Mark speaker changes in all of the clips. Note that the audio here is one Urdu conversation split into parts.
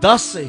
Speaker 1: 10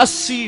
Speaker 1: 80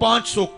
Speaker 1: 500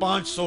Speaker 1: 500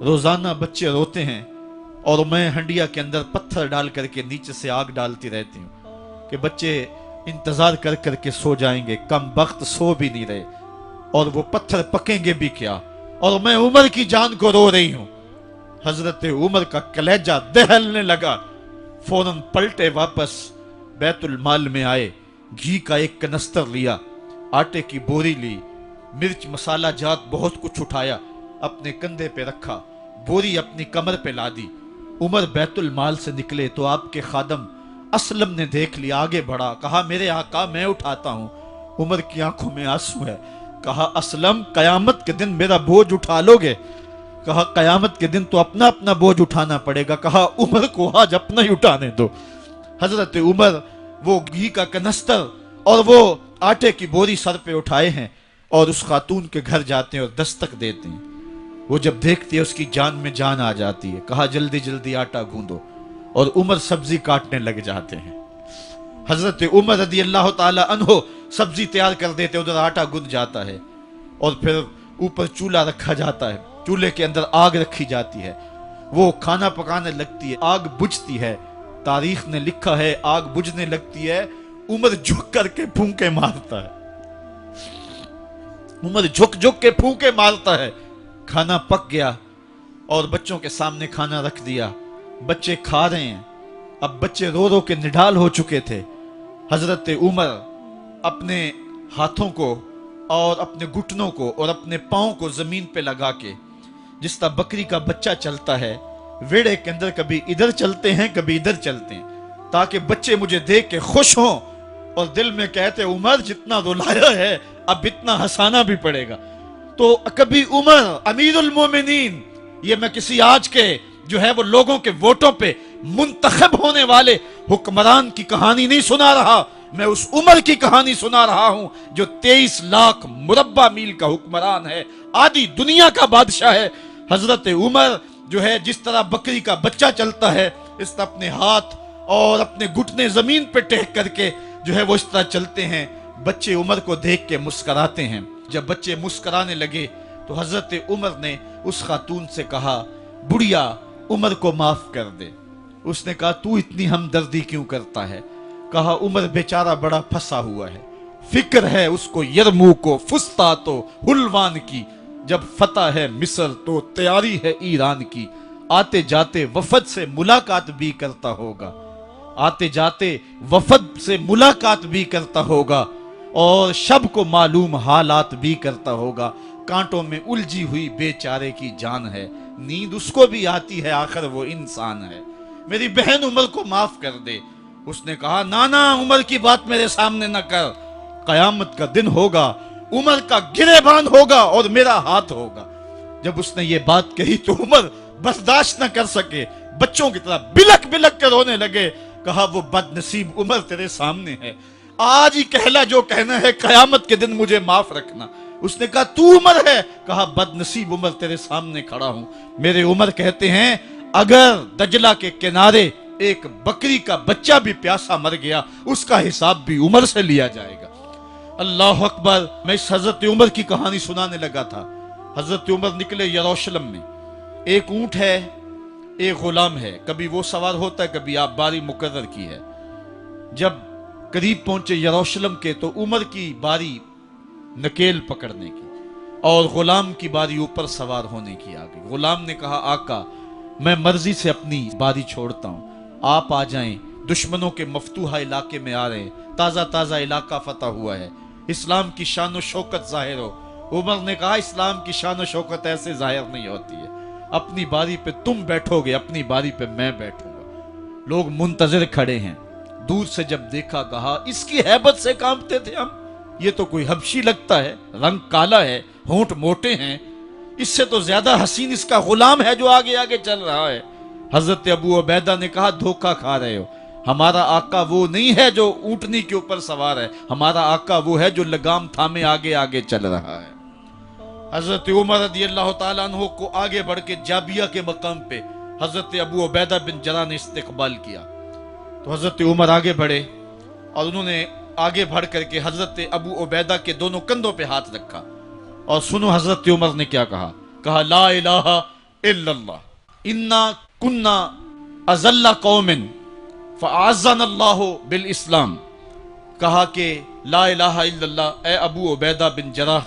Speaker 1: روزانہ بچے روتے ہیں اور میں ہنڈیا کے اندر پتھر ڈال کر کے نیچے سے آگ ڈالتی رہتی ہوں کہ بچے انتظار کر کر کے سو جائیں گے، کم وقت سو بھی نہیں رہے، اور وہ پتھر پکیں گے بھی کیا، اور میں عمر کی جان کو رو رہی ہوں۔ حضرت عمر کا کلیجہ دہلنے لگا، فوراً پلٹے، واپس بیت المال میں آئے، گھی کا ایک کنستر لیا، آٹے کی بوری لی، مرچ مسالہ جات بہت کچھ اٹھایا، اپنے کندھے پہ رکھا، بوری اپنی کمر پہ لا دی۔ عمر بیت المال سے نکلے تو آپ کے خادم اسلم نے دیکھ لیا، آگے بڑھا، کہا میرے آقا میں اٹھاتا ہوں۔ عمر کی آنکھوں میں آنسو ہے، کہا اسلم قیامت کے دن میرا بوجھ اٹھا لو گے؟ کہا قیامت کے دن تو اپنا اپنا بوجھ اٹھانا پڑے گا۔ کہا عمر کو آج اپنا ہی اٹھانے دو۔ حضرت عمر وہ گھی کا کنستر اور وہ آٹے کی بوری سر پہ اٹھائے ہیں اور اس خاتون کے گھر جاتے ہیں اور دستک دیتے ہیں۔ وہ جب دیکھتی ہے اس کی جان میں جان آ جاتی ہے، کہا جلدی جلدی آٹا گوندو، اور عمر سبزی کاٹنے لگ جاتے ہیں۔ حضرت عمر رضی اللہ تعالی عنہ سبزی تیار کر دیتے، ادھر آٹا گند جاتا ہے، اور پھر اوپر چولہا رکھا جاتا ہے، چولہے کے اندر آگ رکھی جاتی ہے، وہ کھانا پکانے لگتی ہے، آگ بجھتی ہے۔ تاریخ نے لکھا ہے آگ بجھنے لگتی ہے، عمر جھک کر کے پھونکے مارتا ہے، عمر جھک جھک کے پھونکے مارتا ہے۔ کھانا پک گیا اور بچوں کے سامنے کھانا رکھ دیا، بچے کھا رہے ہیں۔ اب بچے رو رو کے نڈال ہو چکے تھے۔ حضرت عمر اپنے ہاتھوں کو اور اپنے گھٹنوں کو اور اپنے پاؤں کو زمین پہ لگا کے، جس طرح بکری کا بچہ چلتا ہے، ویڑے کے اندر کبھی ادھر چلتے ہیں کبھی ادھر چلتے ہیں، تاکہ بچے مجھے دیکھ کے خوش ہوں اور دل میں کہتے عمر جتنا رلایا ہے اب اتنا ہنسانا بھی پڑے گا۔ تو کبھی عمر امیر المومنین، یہ میں کسی آج کے جو ہے وہ لوگوں کے ووٹوں پہ منتخب ہونے والے حکمران کی کہانی نہیں سنا رہا، میں اس عمر کی کہانی سنا رہا ہوں جو 23 لاکھ مربع میل کا حکمران ہے، آدھی دنیا کا بادشاہ ہے۔ حضرت عمر جو ہے جس طرح بکری کا بچہ چلتا ہے، اس طرح اپنے ہاتھ اور اپنے گھٹنے زمین پہ ٹیک کر کے جو ہے وہ اس طرح چلتے ہیں۔ بچے عمر کو دیکھ کے مسکراتے ہیں۔ جب بچے مسکرانے لگے تو حضرت عمر نے اس خاتون سے کہا بڑھیا عمر کو معاف کر دے۔ اس نے کہا تو اتنی ہمدردی کیوں کرتا ہے؟ کہا عمر بیچارہ بڑا پھنسا ہوا ہے، فکر ہے اس کو یرموک و فسطاط و حلوان کی، جب فتح ہے مصر تو تیاری ہے ایران کی، آتے جاتے وفد سے ملاقات بھی کرتا ہوگا، آتے جاتے وفد سے ملاقات بھی کرتا ہوگا، اور شب کو معلوم حالات بھی کرتا ہوگا، کانٹوں میں الجھی ہوئی بیچارے کی جان ہے، نیند اس کو بھی آتی ہے، آخر وہ انسان ہے، میری بہن عمر کو معاف کر دے۔ اس نے کہا نانا عمر کی بات میرے سامنے نہ کر، قیامت کا دن ہوگا، عمر کا گریبان ہوگا اور میرا ہاتھ ہوگا۔ جب اس نے یہ بات کہی تو عمر برداشت نہ کر سکے، بچوں کی طرح بلک بلک کے رونے لگے۔ کہا وہ بد نصیب عمر تیرے سامنے ہے، آج ہی کہلا جو کہنا ہے، قیامت کے دن مجھے معاف رکھنا۔ اس نے کہا تو عمر ہے؟ کہا بد نصیب عمر تیرے سامنے کھڑا ہوں۔ میرے عمر کہتے ہیں اگر دجلہ کے کنارے ایک بکری کا بچہ بھی پیاسا مر گیا، اس کا حساب بھی عمر سے لیا جائے گا۔ اللہ اکبر۔ میں اس حضرت عمر کی کہانی سنانے لگا تھا۔ حضرت عمر نکلے یروشلم میں، ایک اونٹ ہے، ایک غلام ہے، کبھی وہ سوار ہوتا ہے، کبھی آپ باری مقرر کی ہے۔ جب قریب پہنچے یروشلم کے تو عمر کی باری نکیل پکڑنے کی اور غلام کی باری اوپر سوار ہونے کی آ گئی۔ غلام نے کہا آقا میں مرضی سے اپنی باری چھوڑتا ہوں، آپ آ جائیں، دشمنوں کے مفتوحہ علاقے میں آ رہے ہیں، تازہ تازہ علاقہ فتح ہوا ہے، اسلام کی شان و شوکت ظاہر ہو۔ عمر نے کہا اسلام کی شان و شوکت ایسے ظاہر نہیں ہوتی ہے، اپنی باری پہ تم بیٹھو گے، اپنی باری پہ میں بیٹھوں گا۔ لوگ منتظر کھڑے ہیں، دور سے جب دیکھا کہا اس کی ہیبت سے کانپتے تھے ہم، یہ تو کوئی حبشی لگتا ہے، رنگ کالا ہے، ہونٹ موٹے ہیں، اس سے تو زیادہ حسین اس کا غلام ہے جو آگے آگے چل رہا ہے۔ حضرت ابو عبیدہ نے کہا دھوکہ کھا رہے ہو، ہمارا آقا وہ نہیں ہے جو اونٹنی کے اوپر سوار ہے، ہمارا آقا وہ ہے جو لگام تھامے آگے آگے چل رہا ہے۔ حضرت عمر رضی اللہ تعالیٰ عنہ کو آگے بڑھ کے جابیہ کے مقام پہ حضرت ابو عبیدہ بن جراح نے استقبال کیا، تو حضرت عمر آگے بڑھے اور انہوں نے آگے بڑھ کر کے حضرت ابو عبیدہ کے دونوں کندھوں پہ ہاتھ رکھا، اور سنو حضرت عمر نے کیا کہا، کہا لا الہ الا اللہ انا کنا اذل قوم فاعزنا اللہ بالاسلام. کہا کہ لا الہ الا اللہ، اے ابو عبیدہ بن جراح،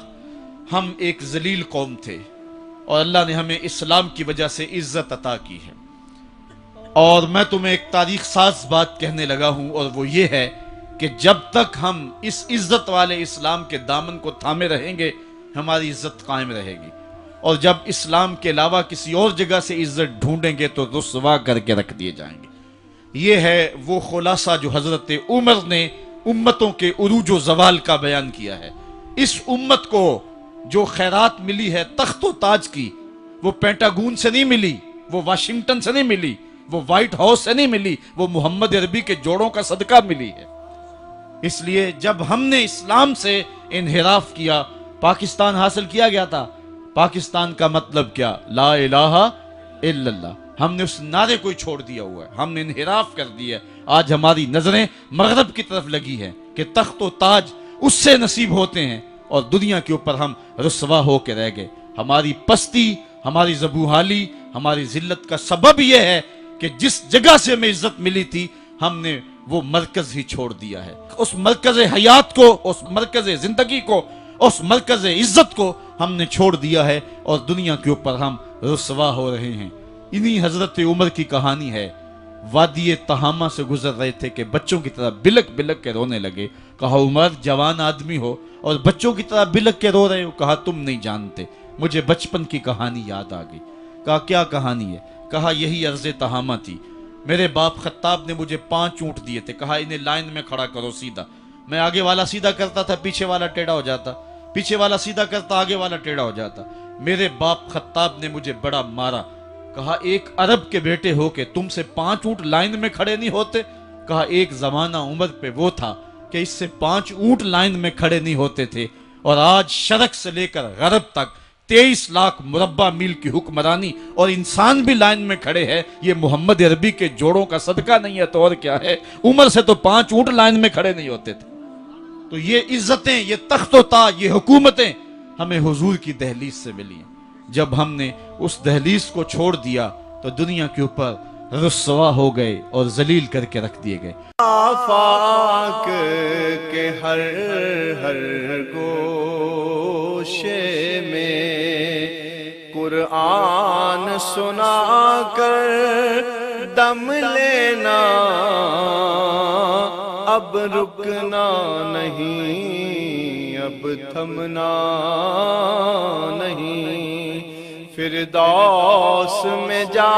Speaker 1: ہم ایک ذلیل قوم تھے اور اللہ نے ہمیں اسلام کی وجہ سے عزت عطا کی ہے. اور میں تمہیں ایک تاریخ ساز بات کہنے لگا ہوں، اور وہ یہ ہے کہ جب تک ہم اس عزت والے اسلام کے دامن کو تھامے رہیں گے ہماری عزت قائم رہے گی، اور جب اسلام کے علاوہ کسی اور جگہ سے عزت ڈھونڈیں گے تو رسوا کر کے رکھ دیے جائیں گے. یہ ہے وہ خلاصہ جو حضرت عمر نے امتوں کے عروج و زوال کا بیان کیا ہے. اس امت کو جو خیرات ملی ہے تخت و تاج کی، وہ پینٹاگون سے نہیں ملی، وہ واشنگٹن سے نہیں ملی، وہ وائٹ ہاؤس سے نہیں ملی، وہ محمد عربی کے جوڑوں کا صدقہ ملی ہے. اس لیے جب ہم نے اسلام سے انحراف کیا، پاکستان حاصل کیا گیا تھا. پاکستان کا مطلب کیا؟ لا الہ الا اللہ. ہم نے اس نعرے کو چھوڑ دیا ہوا ہے، ہم نے انحراف کر دیا ہے. آج ہماری نظریں مغرب کی طرف لگی ہیں کہ تخت و تاج اس سے نصیب ہوتے ہیں، اور دنیا کے اوپر ہم رسوا ہو کے رہ گئے. ہماری پستی، ہماری زبوحالی، ہماری ذلت کا سبب یہ ہے کہ جس جگہ سے ہمیں عزت ملی تھی ہم نے وہ مرکز ہی چھوڑ دیا ہے. اس مرکز حیات کو، اس مرکز زندگی کو، اس مرکز عزت کو ہم نے چھوڑ دیا ہے، اور دنیا کے اوپر ہم رسوا ہو رہے ہیں. انہی حضرت عمر کی کہانی ہے. وادی تہامہ سے گزر رہے تھے کہ بچوں کی طرح بلک بلک کے رونے لگے. کہا عمر جوان آدمی ہو اور بچوں کی طرح بلک کے رو رہے ہو. کہا تم نہیں جانتے، مجھے بچپن کی کہانی یاد آ گئی. کہا کیا کہانی ہے؟ کہا یہی عرض تہامہ تھی. میرے باپ خطاب نے مجھے 5 اونٹ دیے تھے. کہا انہیں لائن میں کھڑا کرو سیدھا. میں آگے والا سیدھا کرتا تھا، پیچھے والا ٹیڑھا ہو جاتا، پیچھے والا سیدھا کرتا، آگے والا ٹیڑھا ہو جاتا. میرے باپ خطاب نے مجھے بڑا مارا. کہا ایک عرب کے بیٹے ہو کہ تم سے 5 اونٹ لائن میں کھڑے نہیں ہوتے؟ کہا ایک زمانہ عمر پہ وہ تھا کہ اس سے 5 اونٹ لائن میں کھڑے نہیں ہوتے تھے، اور آج شرق سے لے کر غرب تک 23 لاکھ مربع میل کی حکمرانی اور انسان بھی لائن میں کھڑے ہیں. یہ محمد عربی کے جوڑوں کا صدقہ نہیں ہے تو اور کیا ہے؟ عمر سے تو 5 اونٹ لائن میں کھڑے نہیں ہوتے تھے. تو یہ عزتیں، یہ تخت و تاج، یہ حکومتیں ہمیں حضور کی دہلیز سے ملی ہیں. جب ہم نے اس دہلیز کو چھوڑ دیا تو دنیا کے اوپر رسوا ہو گئے اور ذلیل کر کے رکھ دیے گئے.
Speaker 2: آفاق کے ہر ہر گوشے میں قرآن سنا کر دم لینا، اب رکنا نہیں، اب تھمنا نہیں. فردوس میں جا